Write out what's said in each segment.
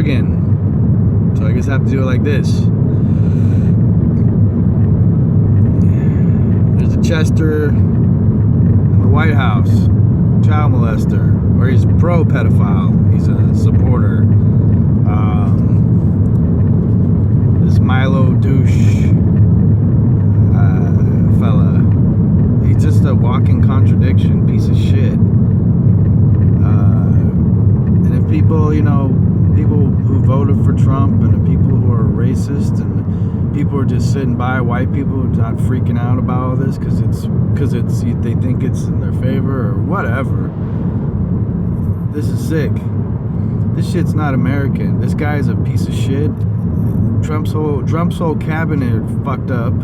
Oregon. So I guess I have to do it like this. There's a Chester in the White House, child molester, or he's pro-pedophile. He's a supporter. This Milo douche fella, he's just a walking contradiction, piece of shit. And if people, people who voted for Trump and the people who are racist and people are just sitting by, white people not freaking out about all this because they think it's in their favor or whatever. This is sick. This shit's not American. This guy's a piece of shit. Trump's whole cabinet fucked up.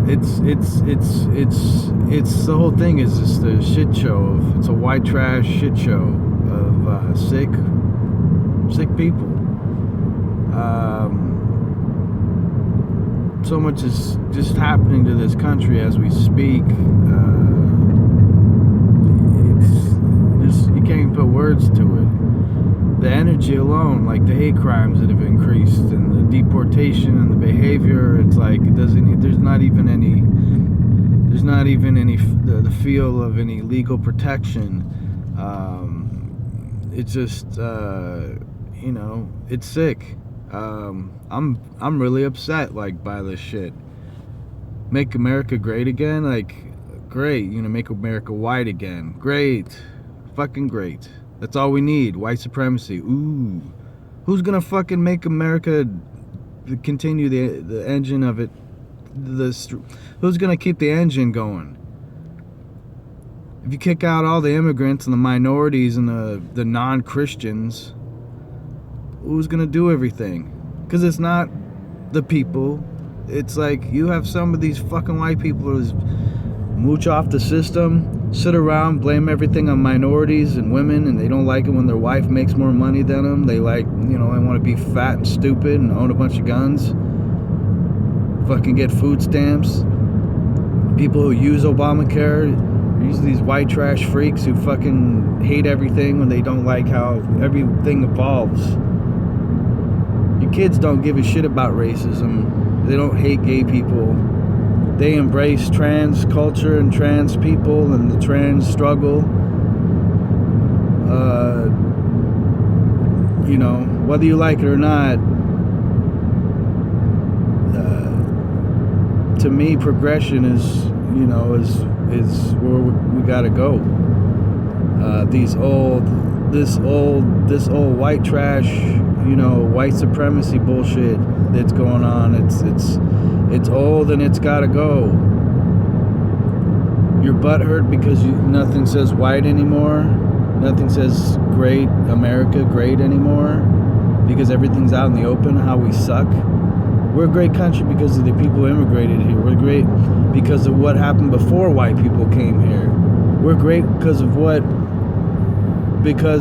It's the whole thing is just a shit show. It's a white trash shit show of sick people. So much is just happening to this country as we speak. You can't even put words to it. The energy alone, like the hate crimes that have increased and the deportation and the behavior, it's like there's not even any the feel of any legal protection. It's just it's sick. I'm really upset by this shit. Make America great again, great. Make America white again, great, fucking great. That's all we need. White supremacy. Ooh, who's gonna fucking make America continue the engine of it? Who's gonna keep the engine going? If you kick out all the immigrants and the minorities and the non-Christians, who's gonna do everything? Because it's not the people. It's like you have some of these fucking white people who just mooch off the system, sit around, blame everything on minorities and women, and they don't like it when their wife makes more money than them. They they want to be fat and stupid and own a bunch of guns. Fucking get food stamps. People who use Obamacare, usually these white trash freaks who fucking hate everything when they don't like how everything evolves. Your kids don't give a shit about racism. They don't hate gay people. They embrace trans culture and trans people and the trans struggle. Whether you like it or not, to me, progression is where we gotta go. This old white trash, white supremacy bullshit that's going on. It's old and it's gotta go. Your butt hurt because nothing says white anymore. Nothing says great America great anymore. Because everything's out in the open, how we suck. We're a great country because of the people who immigrated here. We're great because of what happened before white people came here. We're great because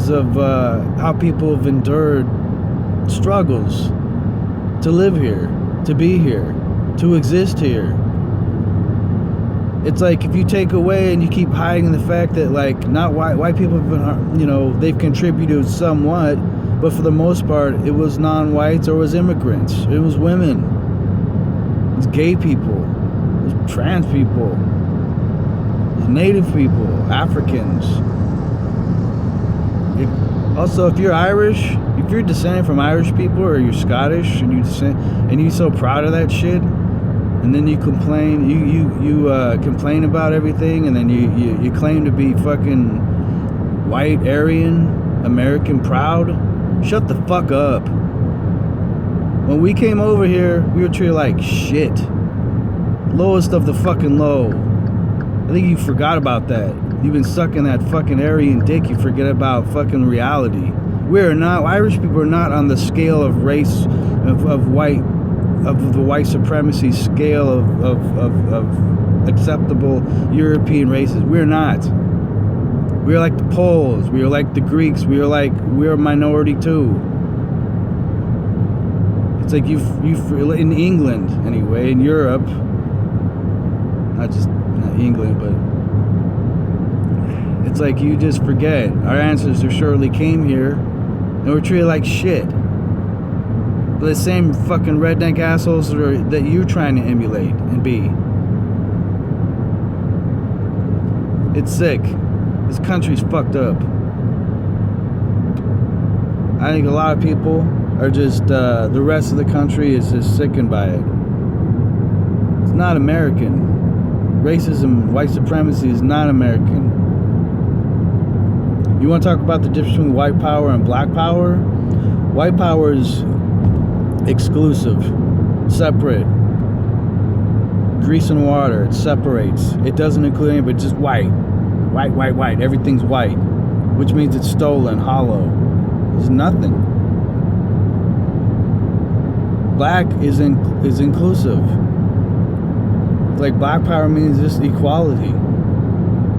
of how people have endured struggles to live here, to be here, to exist here. It's like if you take away and you keep hiding the fact that not white people have been, they've contributed somewhat, but for the most part it was non-whites or it was immigrants, it was women, it was gay people, it was trans people, it was native people, Africans. If you're Irish, if you're descended from Irish people or you're Scottish and you're so proud of that shit, and then you complain, you complain about everything, and then you claim to be fucking white, Aryan, American proud. Shut the fuck up. When we came over here, we were treated like shit. Lowest of the fucking low. I think you forgot about that. You've been sucking that fucking Aryan dick. You forget about fucking reality. Irish people are not on the scale of race of the white supremacy scale of acceptable European races. We're not. We're like the Poles. We're like the Greeks. We're a minority too. It's like you in England anyway, in Europe. Not England, but It's like you just forget. Our ancestors surely came here and were treated like shit. But the same fucking redneck assholes that you're trying to emulate and be. It's sick. This country's fucked up. I think a lot of people are just, the rest of the country is just sickened by it. It's not American. Racism, white supremacy is not American. You want to talk about the difference between white power and black power? White power is exclusive, separate. Grease and water, it separates. It doesn't include anybody, just white. White, white, white. Everything's white, which means it's stolen, hollow. There's nothing. Black is inclusive. Like, black power means just equality.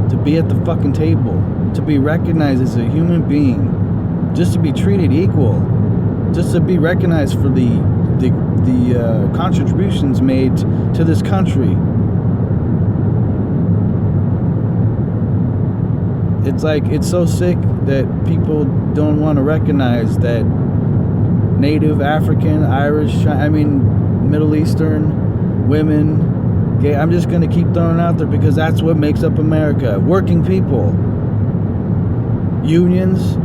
To be at the fucking table. To be recognized as a human being. Just to be treated equal. Just to be recognized for the contributions made to this country. It's like, it's so sick that people don't want to recognize that Native, African, Irish, Middle Eastern, women, gay. I'm just going to keep throwing it out there because that's what makes up America. Working people. Unions.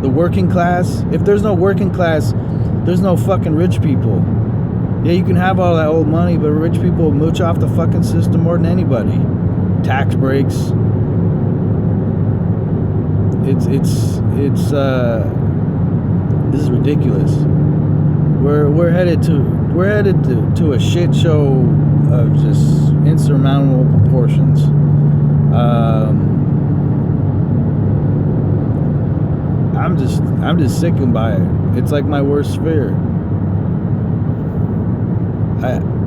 The working class. If there's no working class, there's no fucking rich people. Yeah, you can have all that old money, but rich people mooch off the fucking system more than anybody. Tax breaks. This is ridiculous. We're headed to a shit show of just insurmountable proportions. I'm just sickened by it. It's like my worst fear.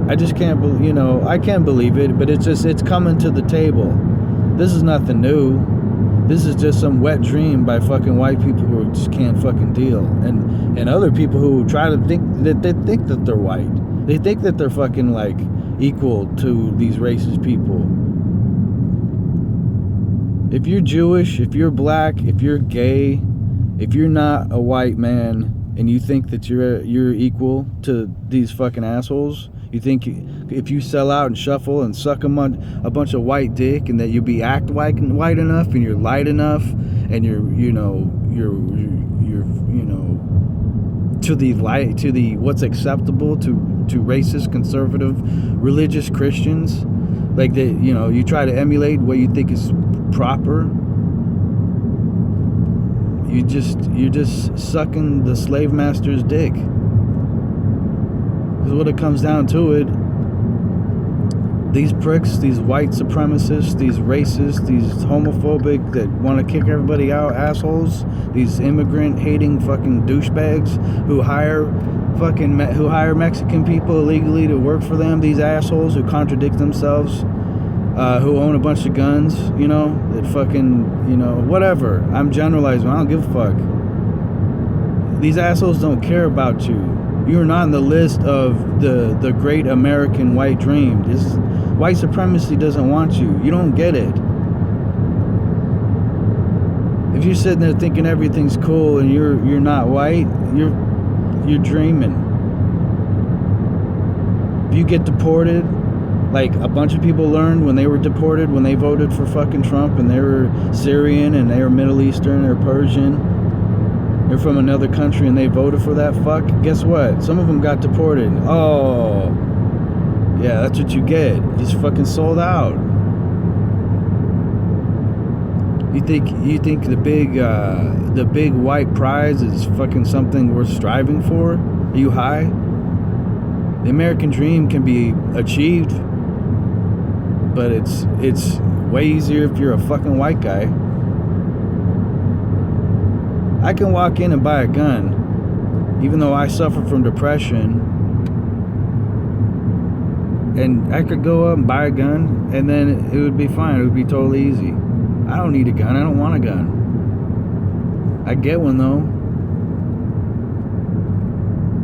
I just can't believe, I can't believe it, but it's coming to the table. This is nothing new. This is just some wet dream by fucking white people who just can't fucking deal. And other people who try to think that they're white. They think that they're fucking like equal to these racist people. If you're Jewish, if you're black, if you're gay, if you're not a white man and you think that you're equal to these fucking assholes, you think if you sell out and shuffle and suck a bunch of white dick and that you be white enough and you're light enough and you're to the what's acceptable to racist, conservative, religious Christians, like that, you try to emulate what you think is proper. You're just sucking the slave master's dick. Because what it comes down to it, these pricks, these white supremacists, these racists, these homophobic that want to kick everybody out assholes, these immigrant hating fucking douchebags who hire Mexican people illegally to work for them, these assholes who contradict themselves, who own a bunch of guns, that fucking, whatever. I'm generalizing, I don't give a fuck. These assholes don't care about you. You're not on the list of the great American white dream. White supremacy doesn't want you. You don't get it. If you're sitting there thinking everything's cool and you're not white, you're dreaming. If you get deported, like a bunch of people learned when they were deported, when they voted for fucking Trump, and they were Syrian and they were Middle Eastern or Persian, they're from another country and they voted for that fuck, guess what? Some of them got deported. Oh, yeah, that's what you get. You just fucking sold out. You think the big white prize is fucking something worth striving for? Are you high? The American dream can be achieved, but it's way easier if you're a fucking white guy. I can walk in and buy a gun, even though I suffer from depression, and I could go up and buy a gun, and then it would be fine. It would be totally easy. I don't need a gun. I don't want a gun. I get one, though.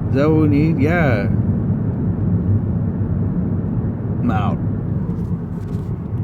Is that what we need? Yeah. I'm out.